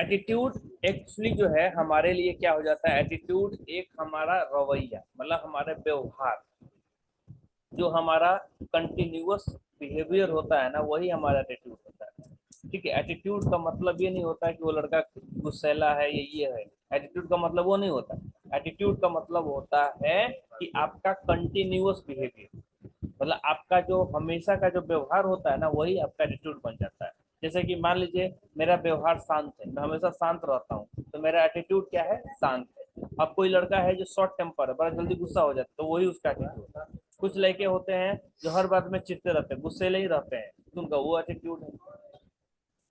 Attitude actually जो है हमारे लिए क्या हो जाता है, एटीट्यूड एक हमारा रवैया, मतलब हमारे व्यवहार, जो हमारा कंटिन्यूअस बिहेवियर होता है ना, वही हमारा एटीट्यूड होता है। ठीक है, एटीट्यूड का मतलब ये नहीं होता है कि वो लड़का गुस्सैला है, ये है। एटीट्यूड का मतलब वो नहीं होता। एटीट्यूड का मतलब होता है कि आपका कंटिन्यूअस बिहेवियर, मतलब आपका जो हमेशा का जो व्यवहार होता है ना, वही आपका एटीट्यूड बन जाता है। जैसे कि मान लीजिए मेरा व्यवहार शांत है, मैं हमेशा शांत रहता हूँ, तो मेरा एटीट्यूड क्या है, शांत है। अब कोई लड़का है जो शॉर्ट टेम्पर है, बड़ा जल्दी गुस्सा हो जाता है, तो वही उसका एटीट्यूड है। कुछ लड़के होते हैं जो हर बात में चिढ़ते रहते हैं, गुस्से ही रहते हैं, तो उनका वो एटीट्यूड है।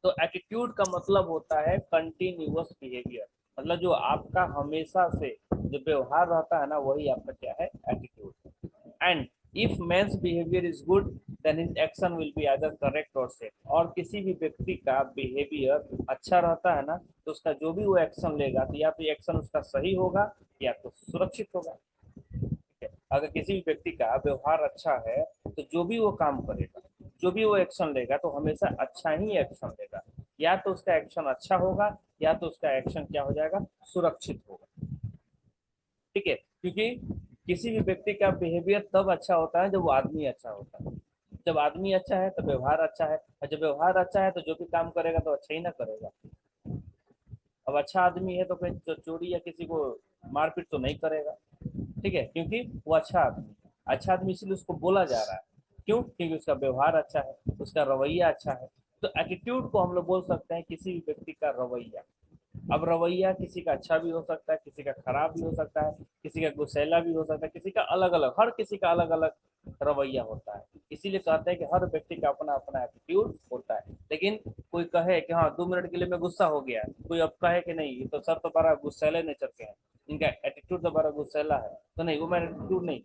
तो एटीट्यूड का मतलब होता है कंटिन्यूअस बिहेवियर, मतलब जो आपका हमेशा से जो व्यवहार रहता है ना, वही आपका क्या है, attitude. And if men's behaviour is good, then his action will be either correct or safe. और किसी भी व्यक्ति का बिहेवियर अच्छा रहता है ना, तो उसका जो भी वो एक्शन लेगा, तो या तो एक्शन उसका सही होगा या तो सुरक्षित होगा। ठीक है, अगर किसी भी व्यक्ति का व्यवहार अच्छा है, तो जो भी वो काम करेगा, जो भी वो एक्शन लेगा, तो हमेशा अच्छा ही एक्शन लेगा। या तो उसका एक्शन अच्छा होगा, या तो उसका एक्शन क्या हो जाएगा, सुरक्षित होगा। ठीक है, क्योंकि किसी भी व्यक्ति का बिहेवियर तब अच्छा होता है जब वो आदमी अच्छा होता है। जब आदमी अच्छा है तो व्यवहार अच्छा है, और जब व्यवहार अच्छा है तो जो भी काम करेगा तो अच्छा ही ना करेगा। अब अच्छा आदमी है तो फिर चोरी या किसी को मारपीट तो नहीं करेगा। ठीक है, क्योंकि वो अच्छा आदमी है। अच्छा आदमी इसलिए उसको बोला जा रहा है, क्यों, क्योंकि उसका व्यवहार अच्छा है, उसका रवैया अच्छा है। तो एटीट्यूड को हम लोग बोल सकते हैं किसी भी व्यक्ति का रवैया। अब रवैया किसी का अच्छा भी हो सकता है, किसी का खराब भी हो सकता है, किसी का गुस्सैला भी हो सकता है, किसी का अलग अलग, हर किसी का अलग अलग रवैया होता है। इसीलिए कहते हैं कि हर व्यक्ति का अपना अपना एटीट्यूड होता है। लेकिन कोई कहे कि हाँ 2 मिनट के लिए मैं गुस्सा हो गया, कोई अब कहे कि नहीं ये तो सर तो बड़ा गुस्सैले नेचर के हैं, इनका एटीट्यूड तो बड़ा गुस्सैला है, तो नहीं, वो मेरा एटीट्यूड नहीं।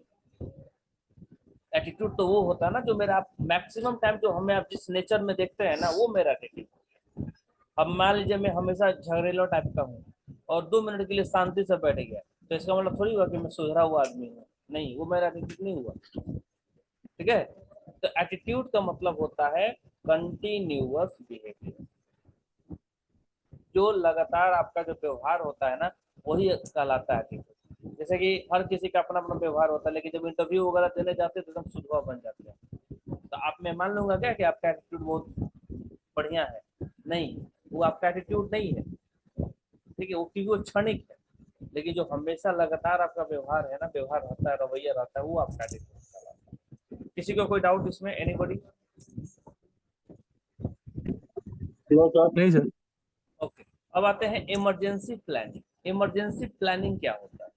एटीट्यूड तो वो होता है ना जो मेरा, आप मैक्सिमम टाइम जो हमें आप जिस नेचर में देखते हैं ना, वो मेरा एटीट्यूड। अब मान लीजिए मैं हमेशा झगड़ेला टाइप का हूँ, और 2 मिनट के लिए शांति से बैठ गया, तो इसका मतलब थोड़ी हुआ कि मैं सुधरा हुआ आदमी हूँ, नहीं, वो मेरा एटीट्यूड नहीं हुआ। ठीक है, तो एटीट्यूड का मतलब होता है कंटिन्यूअस बिहेवियर, जो लगातार आपका जो व्यवहार होता है ना, वही कहलाता है एटीट्यूड। जैसे कि हर किसी का अपना अपना व्यवहार होता है, लेकिन जब इंटरव्यू वगैरह देने जाते हैं तो एकदम शुद्धवा बन जाते हैं। तो आप, मैं मान लूंगा क्या कि आपका एटीट्यूड बहुत बढ़िया है, नहीं, वो आपका एटीट्यूड नहीं है। ठीक है, वो क्योंकि वो क्षणिक है। लेकिन जो हमेशा लगातार आपका व्यवहार है ना, व्यवहार रहता है, रवैया रहता है, वो आपका एटीट्यूड। किसी को कोई डाउट इसमें, एनीबॉडी? नहीं सर। ओके, अब आते हैं इमरजेंसी प्लानिंग। इमरजेंसी प्लानिंग क्या होता है?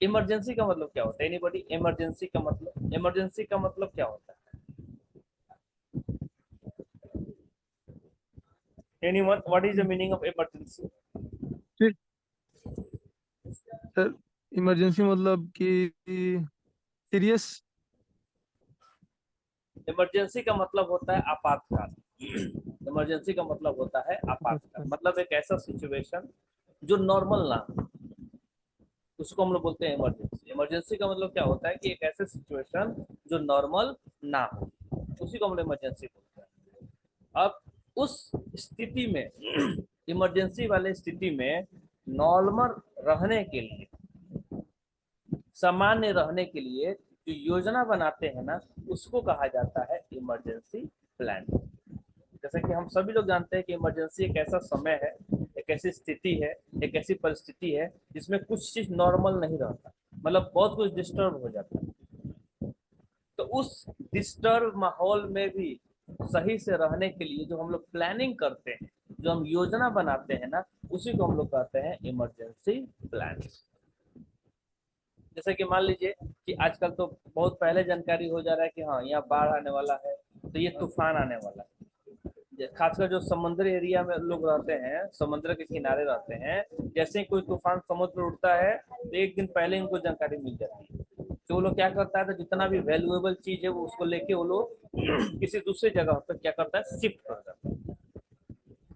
इमरजेंसी का मतलब क्या होता है, एनीबॉडी? इमरजेंसी का मतलब, इमरजेंसी का मतलब क्या होता है? Anyone, what is the meaning of emergency? ठीक सर, इमरजेंसी मतलब कि सीरियस। इमरजेंसी का मतलब होता है आपातकाल। इमरजेंसी का मतलब होता है आपातकाल, मतलब एक ऐसा सिचुएशन जो नॉर्मल ना हो, उसको हम लोग बोलते हैं इमरजेंसी। इमरजेंसी का मतलब क्या होता है कि एक ऐसे सिचुएशन जो नॉर्मल ना हो, उसी को हम लोग इमरजेंसी बोलते हैं। अब उस स्थिति में, इमरजेंसी वाले स्थिति में नॉर्मल रहने के लिए, सामान्य रहने के लिए जो योजना बनाते हैं ना, उसको कहा जाता है इमरजेंसी प्लान। जैसे कि हम सभी लोग जानते हैं कि इमरजेंसी एक ऐसा समय है, एक ऐसी स्थिति है, एक ऐसी परिस्थिति है जिसमें कुछ चीज नॉर्मल नहीं रहता, मतलब बहुत कुछ डिस्टर्ब हो जाता है। तो उस डिस्टर्ब माहौल में भी सही से रहने के लिए जो हम लोग प्लानिंग करते हैं, जो हम योजना बनाते हैं ना, उसी को हम लोग कहते हैं इमरजेंसी प्लान। जैसे कि मान लीजिए कि आजकल तो बहुत पहले जानकारी हो जा रहा है कि हाँ यहाँ बाढ़ आने वाला है, तो ये तूफान आने वाला है। खासकर जो समुद्री एरिया में लोग रहते हैं, समुद्र के किनारे रहते हैं, जैसे ही कोई तूफान समुद्र में उठता है, तो एक दिन पहले इनको जानकारी मिल जाती है। तो वो लोग क्या करता है, तो जितना भी वैल्यूएबल चीज है वो उसको लेके वो लोग किसी दूसरी जगह पर क्या करता है, शिफ्ट कर देता है।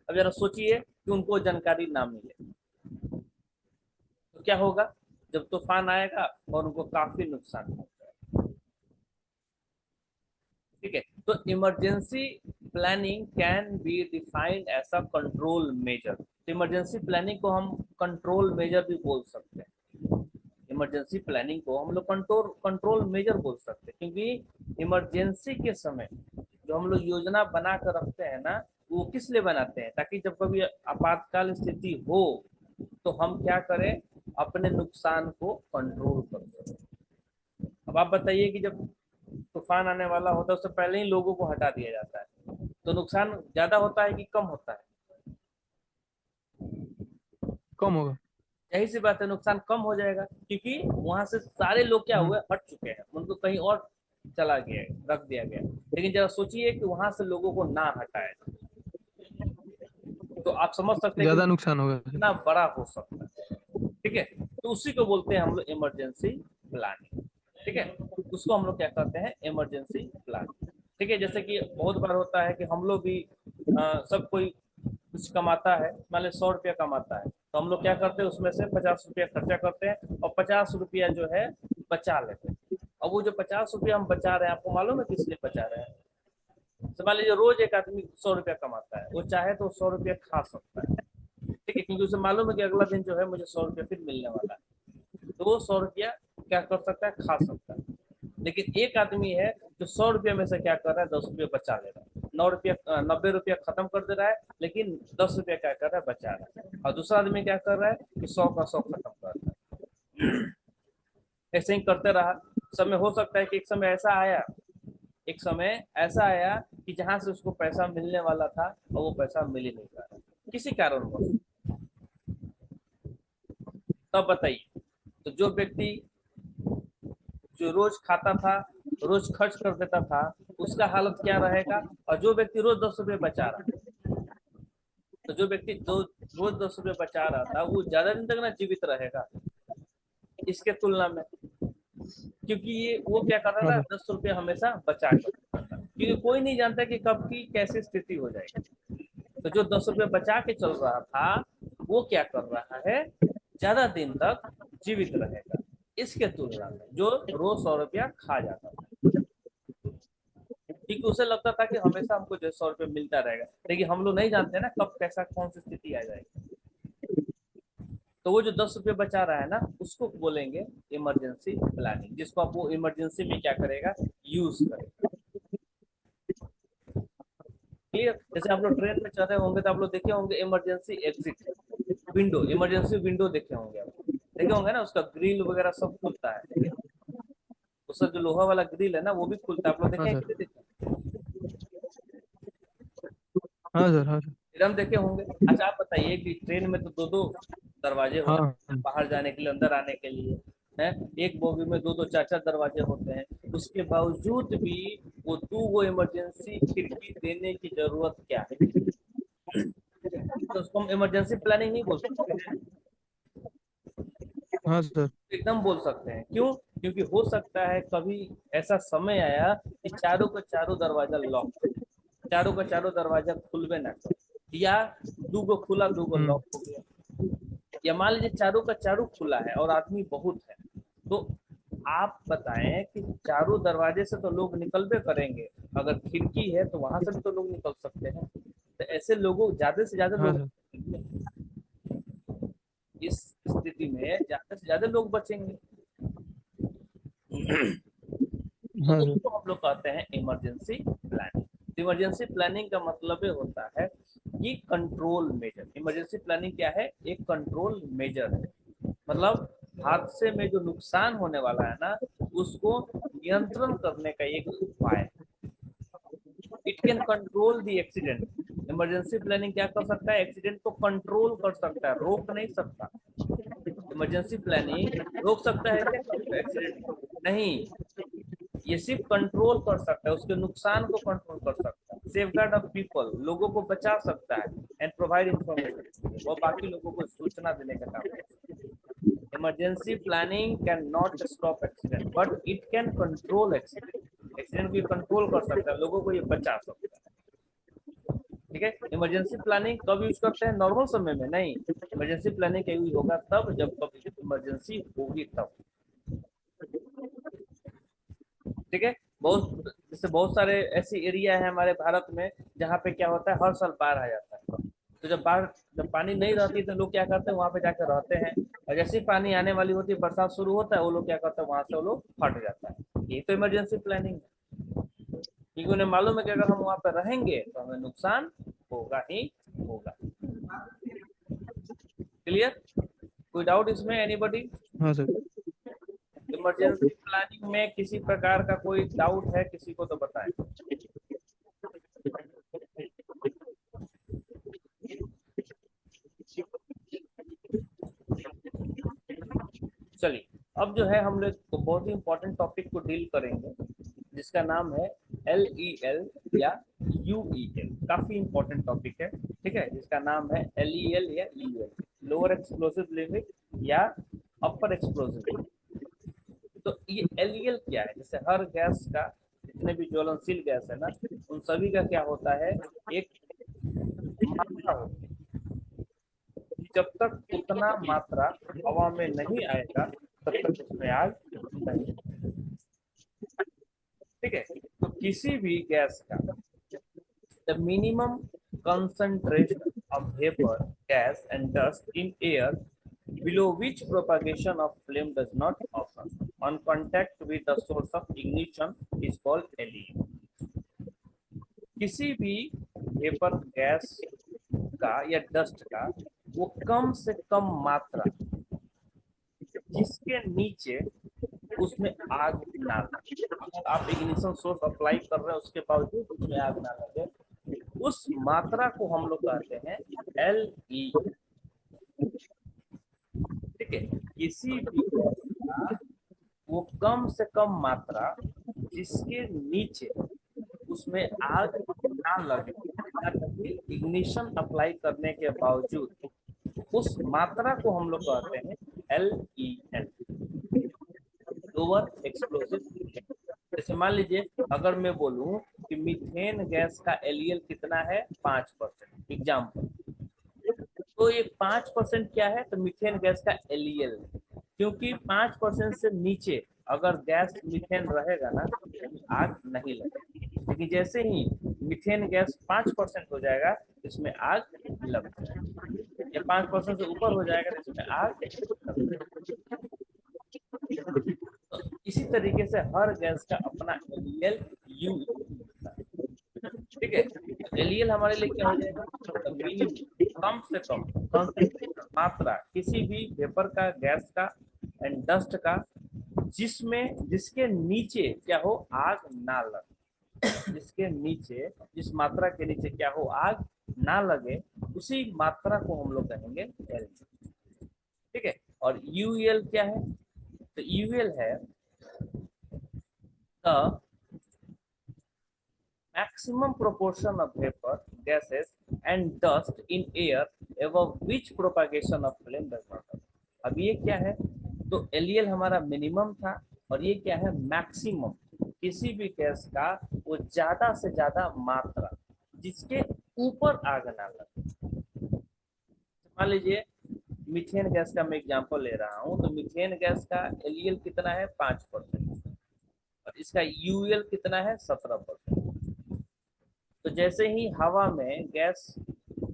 अब जरा सोचिए कि उनको जानकारी ना मिले तो क्या होगा, जब तूफान आएगा और उनको काफी नुकसान होगा। ठीक है, तो emergency planning can be defined as a control measure. तो इमरजेंसी प्लानिंग को हम कंट्रोल मेजर भी बोल सकते हैं। इमरजेंसी प्लानिंग को हम लोग कंट्रोल कंट्रोल मेजर बोल सकते हैं, क्योंकि इमरजेंसी के समय जो हम लोग योजना बना कर रखते हैं ना, वो किस लिए बनाते हैं, ताकि जब कभी आपातकाल स्थिति हो तो हम क्या करें, अपने नुकसान को कंट्रोल कर सकें। अब आप बताइए कि जब तूफान आने वाला होता है उससे पहले ही लोगों को हटा दिया जाता है, तो नुकसान ज्यादा होता है कि कम होता है? कम होगा। यही सी बात है, नुकसान कम हो जाएगा, क्योंकि वहां से सारे लोग क्या हम्म। हुए, हट चुके हैं, उनको कहीं और चला गया है, रख दिया गया। लेकिन जरा सोचिए कि वहां से लोगों को ना हटाया जाए, तो आप समझ सकते हैं कि ज्यादा नुकसान होगा सर। कितना बड़ा हो सकता है। ठीक है, तो उसी को बोलते हैं हम लोग इमरजेंसी प्लानिंग। ठीक है, उसको हम लोग क्या कहते हैं, इमरजेंसी प्लानिंग। ठीक है, जैसे कि बहुत बार होता है कि हम लोग भी सब कोई कुछ कमाता है, मान ली 100 रुपया कमाता है, तो हम लोग क्या करते हैं, उसमें से 50 रुपया खर्चा करते हैं और 50 रुपया जो है बचा लेते हैं। अब वो जो 50 रुपया हम बचा रहे हैं, आपको मालूम है किस लिए बचा रहे हैं? तो मान लीजिए रोज एक आदमी 100 रुपया कमाता है, वो चाहे तो 100 रुपया खा सकता है। ठीक है, क्योंकि उसे मालूम है कि अगला दिन जो है मुझे 100 रुपया फिर मिलने वाला है, तो वो 100 रुपया क्या कर सकता है, खा सकता है। लेकिन एक आदमी है जो 100 रुपया में से क्या कर रहा है, 10 रुपया बचा ले रहा है, 9 रुपया 90 रुपया खत्म कर दे रहा है, लेकिन 10 रुपया क्या कर रहा है, बचा रहा है। और दूसरा आदमी क्या कर रहा है कि 100 का 100 खत्म कर रहा है। ऐसे ही करते रहा। समय हो सकता है कि एक समय ऐसा आया कि जहां से उसको पैसा मिलने वाला था और वो पैसा मिल ही नहीं रहा, किसी कारणवश। तब बताइए, तो जो व्यक्ति जो रोज खाता था, रोज खर्च कर देता था, उसका हालत क्या रहेगा? और जो व्यक्ति रोज 10 रुपये बचा रहा, तो जो व्यक्ति दो रोज 10 रुपये बचा रहा था, वो ज्यादा दिन तक ना जीवित रहेगा इसके तुलना में, क्योंकि ये वो क्या कर हाँ रहा था, सर। 10 रुपये हमेशा बचा कर रखता था, क्योंकि कोई नहीं जानता कि कब की कैसी स्थिति हो जाएगी। तो जो 10 रुपये बचा के चल रहा था, वो क्या कर रहा है, ज्यादा दिन तक जीवित रहेगा, इसके तुलना में जो रोज 100 रुपया खा जाता था, क्योंकि उसे लगता था कि हमेशा हमको जो 100 रुपये मिलता रहेगा। लेकिन हम लोग नहीं जानते ना कब कैसा कौन सी स्थिति आ जाएगी। तो वो जो 10 रुपये बचा रहा है ना, उसको बोलेंगे इमरजेंसी प्लानिंग, जिसको आप वो इमरजेंसी में क्या करेगा, यूज करेगा। क्लियर? जैसे आप लोग ट्रेन में चल रहे होंगे तो आप लोग देखे होंगे emergency exit window, emergency window देखे होंगे आप, देखे होंगे ना, उसका ग्रिल वगैरह सब खुलता है, उसका जो लोहा वाला ग्रिल है ना वो भी खुलता है, आप लोग हाँ देखे हैं सर। कि नहीं देखे? हाँ सर। हाँ सर। फिर हम देखे होंगे। अच्छा आप बताइए कि ट्रेन में तो दो दो दरवाजे हाँ होते हैं, हाँ। बाहर जाने के लिए, अंदर आने के लिए, है। एक बोगी में दो दो चार चार दरवाजे होते हैं, उसके बावजूद भी वो दो वो इमरजेंसी खिड़की देने की जरूरत क्या है? तो उसको हम इमरजेंसी प्लानिंग नहीं बोल सकते? हाँ सर। एकदम बोल सकते हैं, क्यों? क्योंकि हो सकता है कभी ऐसा समय आया कि चारों का चारों दरवाजा लॉक, चारों का चारों दरवाजा खुलवे ना करे, या दूगो खुला दूगो हम्म। लॉक हो गया, या मान लीजिए चारों का चारों खुला है और आदमी बहुत है, तो आप बताएं कि चारों दरवाजे से तो लोग निकलबे करेंगे, अगर खिड़की है तो वहां से भी तो लोग निकल सकते हैं, तो ऐसे लोगों ज्यादा से ज्यादा हाँ लोग, सर। इस स्थिति में ज्यादा से ज्यादा लोग बचेंगे। तो हाँ सर। उसको हम लोग कहते हैं इमरजेंसी प्लानिंग। इमरजेंसी प्लानिंग का मतलब ये होता है कि कंट्रोल मेजर। इमरजेंसी प्लानिंग क्या है, एक कंट्रोल मेजर है, मतलब हादसे में जो नुकसान होने वाला है ना, उसको नियंत्रण करने का एक उपाय है। It can control the accident. Emergency planning क्या कर सकता है, एक्सीडेंट को कंट्रोल कर सकता है, रोक नहीं सकता। इमरजेंसी प्लानिंग रोक सकता है क्या एक्सीडेंट को? नहीं, ये सिर्फ कंट्रोल कर सकता है, उसके नुकसान को कंट्रोल कर सकता है, सेफ गार्ड ऑफ पीपल, लोगों को बचा सकता है, एंड प्रोवाइड इंफॉर्मेशन, वो बाकी लोगों को सूचना देने का काम कर सकता है। Emergency planning can not stop accident but it can control accident. Accident को ये कंट्रोल कर सकता है, लोगों को ये बचा सकता है। ठीक है, इमरजेंसी प्लानिंग कब यूज करते हैं, नॉर्मल समय में नहीं, इमरजेंसी प्लानिंग का यूज होगा तब जब कभी इमरजेंसी होगी तब। ठीक है, बहुत जैसे बहुत सारे ऐसी एरिया है हमारे भारत में जहाँ पे क्या होता है हर साल बाढ़ आ जाता है। तो जब पानी नहीं रहती तो लोग क्या करते हैं वहां पे जाकर रहते हैं, और जैसे ही पानी आने वाली होती है, बरसात शुरू होता है, वो लोग क्या करते हैं वहां से वो लोग हट जाता है। ये तो इमरजेंसी प्लानिंग है, क्योंकि उन्हें मालूम है कि अगर हम वहां पर रहेंगे तो हमें नुकसान होगा ही होगा। क्लियर? कोई डाउट इसमें एनीबॉडी? हाँ सर। इमरजेंसी प्लानिंग में किसी प्रकार का कोई डाउट है किसी को तो बताएं। चलिए, अब जो है हम लोग को बहुत ही इंपॉर्टेंट टॉपिक को डील करेंगे, जिसका नाम है LEL या UEL। काफी इंपॉर्टेंट टॉपिक है, ठीक है, जिसका नाम है LEL या UEL, लोअर एक्सप्लोसिव लिमिट या अपर एक्सप्लोसिव लिमिट। तो ये LEL क्या है? जैसे हर गैस का, जितने भी ज्वलनशील गैस है ना, उन सभी का क्या होता है, एक मात्रा होती है। जब तक उतना मात्रा हवा में नहीं आएगा तब तक उसमें आग नहीं। ठीक है, तो किसी भी गैस का the minimum concentration of vapor, gas and dust in air below which propagation of flame does not occur on contact with the source of ignition is called LEO। किसी भी वेपर गैस का या dust का वो कम से कम मात्रा जिसके नीचे उसमें आग ना लगे, अगर आप इग्निशन सोर्स अप्लाई कर रहे हैं उसके बावजूद उसमें आग ना लगे, उस मात्रा को हम लोग कहते हैं LE। ठीक है, किसी भी गैस का वो कम से कम मात्रा जिसके नीचे उसमें आग ना लगे, इग्निशन अप्लाई करने के बावजूद उस मात्रा को हम लोग कहते हैं LEL, लोअर एक्सप्लोसिव। जैसे मान लीजिए अगर मैं बोलूं कि मीथेन गैस का LEL कितना है 5%, एग्जाम्पल, तो ये 5% क्या है, तो मीथेन गैस का LEL, क्योंकि 5% से नीचे अगर गैस मीथेन रहेगा ना तो आग नहीं लगेगी, लेकिन जैसे ही मीथेन गैस 5% हो जाएगा इसमें आग लग जाएगी, या 5% से ऊपर हो जाएगा तो इसमें आग लग जाएगी। तो इसी तरीके से हर गैस का अपना LEL UEL, ठीक है। LEL हमारे लिए क्या हो जाएगा, तो मिनिमम, कम से कम कंसंट्रेशन, मात्रा किसी भी वेपर का, गैस का एंड डस्ट का, जिसमें जिसके नीचे क्या हो आग ना लगे, जिसके नीचे, जिस मात्रा के नीचे क्या हो आग ना लगे, उसी मात्रा को हम लोग कहेंगे LEL। ठीक है, और UEL क्या है, तो UEL है the maximum proportion of vapor, gases and dust in air above which propagation of flame does not occur। अब ये क्या है, तो LEL हमारा मिनिमम था, और ये क्या है मैक्सिमम, किसी भी गैस का वो ज्यादा से ज्यादा मात्रा जिसके ऊपर आग ना लगे। मान लीजिए मीथेन गैस का मैं एग्जांपल ले रहा हूँ, तो मीथेन गैस का LEL कितना है 5%, और इसका UEL कितना है 17%। तो जैसे ही हवा में गैस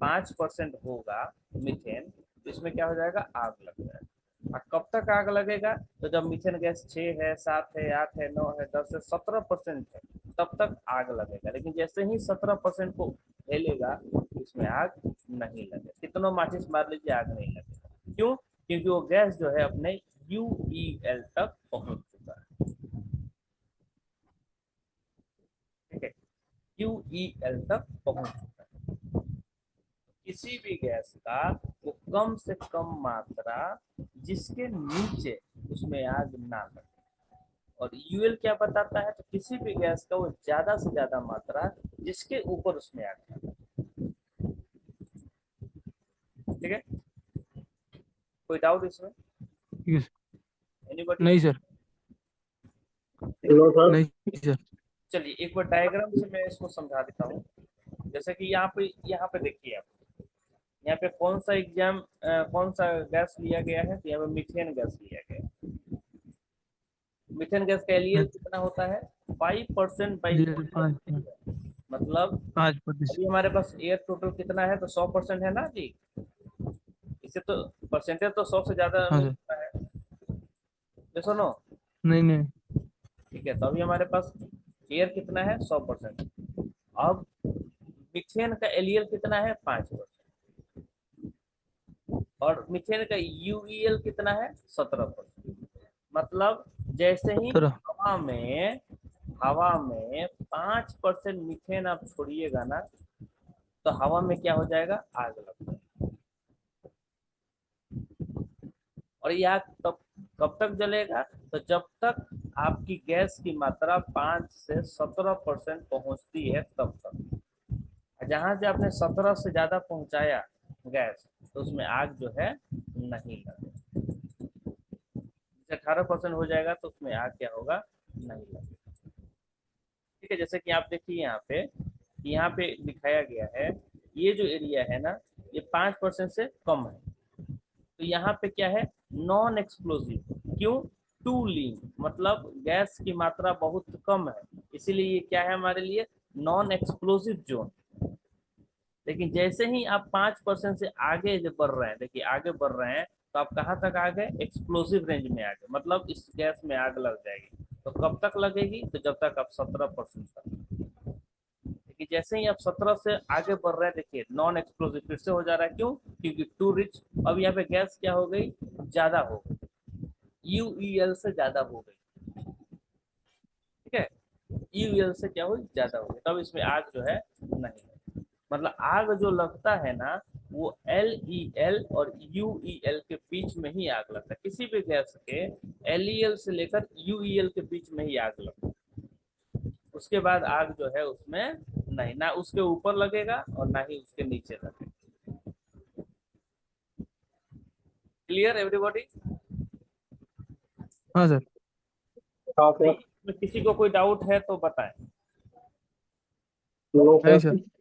5% होगा मीथेन, तो इसमें क्या हो जाएगा आग लग जाएगा। और कब तक आग लगेगा, तो जब मीथेन गैस 6 है, 7 है, 8 है, 9 है, 10 है, 17% है, तब तक आग लगेगा। लेकिन जैसे ही 17% को झेलेगा इसमें आग नहीं लगेगा, कितनों माचिस मार लीजिए आग नहीं लगेगा। क्यों? क्योंकि वो गैस जो है अपने UEL तक पहुंच चुका है। ठीक है, UEL तक पहुंच चुका है। किसी भी गैस का वो कम से कम मात्रा जिसके नीचे उसमें आग ना लगे, और UL क्या बताता है, तो किसी भी गैस का वो ज्यादा से ज्यादा मात्रा जिसके ऊपर उसमें आग ना लगे। ठीक है, कोई डाउट इसमें ठीक है। एनीबॉडी? नहीं सर। Hello sir. नहीं सर। चलिए एक बार डायग्राम से मैं इसको समझा देता हूँ। जैसे कि यहाँ पे देखिए आप, यहाँ पे कौन सा गैस लिया गया है, तो यहाँ पे मीथेन गैस लिया गया है। मीथेन गैस का LEL कितना होता है 5% बाई ये 5। मतलब 5%। अभी हमारे पास एयर टोटल कितना है, तो 100% है ना जी। इससे तो परसेंटेज तो 100 से ज्यादा हाँ मिल सर। सकता है। ये सुनो, नहीं नहीं। ठीक है, तो अभी हमारे पास एयर कितना है, 100%। अब मीथेन का एलईएल कितना है, 5%। और मीथेन का यूईएल कितना है, 17%। मतलब जैसे ही 17। हवा में 5% मीथेन आप छोड़िएगा ना, तो हवा में क्या हो जाएगा, आग लग जाएगा। और ये आग तब कब तक जलेगा, तो जब तक आपकी गैस की मात्रा 5 से 17% पहुंचती है तब तक। जहां से आपने 17 से ज्यादा पहुंचाया गैस, तो उसमें आग जो है नहीं लगेगा। 18% हो जाएगा तो उसमें आग क्या होगा, नहीं लगेगा। ठीक है, जैसे कि आप देखिए यहाँ पे दिखाया गया है, ये जो एरिया है ना, ये 5% से कम है। तो यहाँ पे क्या है, नॉन एक्सप्लोसिव। क्यों, टू लीन, मतलब गैस की मात्रा बहुत कम है, इसीलिए ये क्या है हमारे लिए, नॉन एक्सप्लोसिव जोन। लेकिन जैसे ही आप 5% से आगे जब बढ़ रहे हैं, देखिए आगे बढ़ रहे हैं, तो आप कहाँ तक आ गए, एक्सप्लोसिव रेंज में आ गए, मतलब इस गैस में आग लग जाएगी। तो कब तक लगेगी, तो जब तक आप 17% तक। देखिए जैसे ही आप 17 से आगे बढ़ रहे हैं, देखिए नॉन एक्सप्लोसिव फिर से हो जा रहा है। क्यों, क्योंकि टू रिच। अब यहाँ पे गैस क्या हो गई, ज्यादा हो गई, यूईएल से ज्यादा हो गई। ठीक है, यूएल से क्या हुई, ज्यादा हो गई, तब इसमें आग जो है नहीं है। मतलब आग जो लगता है ना, वो एल और यूईएल के बीच में ही आग लगता है। किसी भी गैस के एलईएल से लेकर यूईएल के बीच में ही आग लगता है। उसके बाद आग जो है उसमें नहीं, ना उसके ऊपर लगेगा और ना ही उसके नीचे लगेगा। Clear everybody. हाँ सर। हाँ सर। किसी को कोई डाउट है तो बताएं। नो नहीं सर। सर।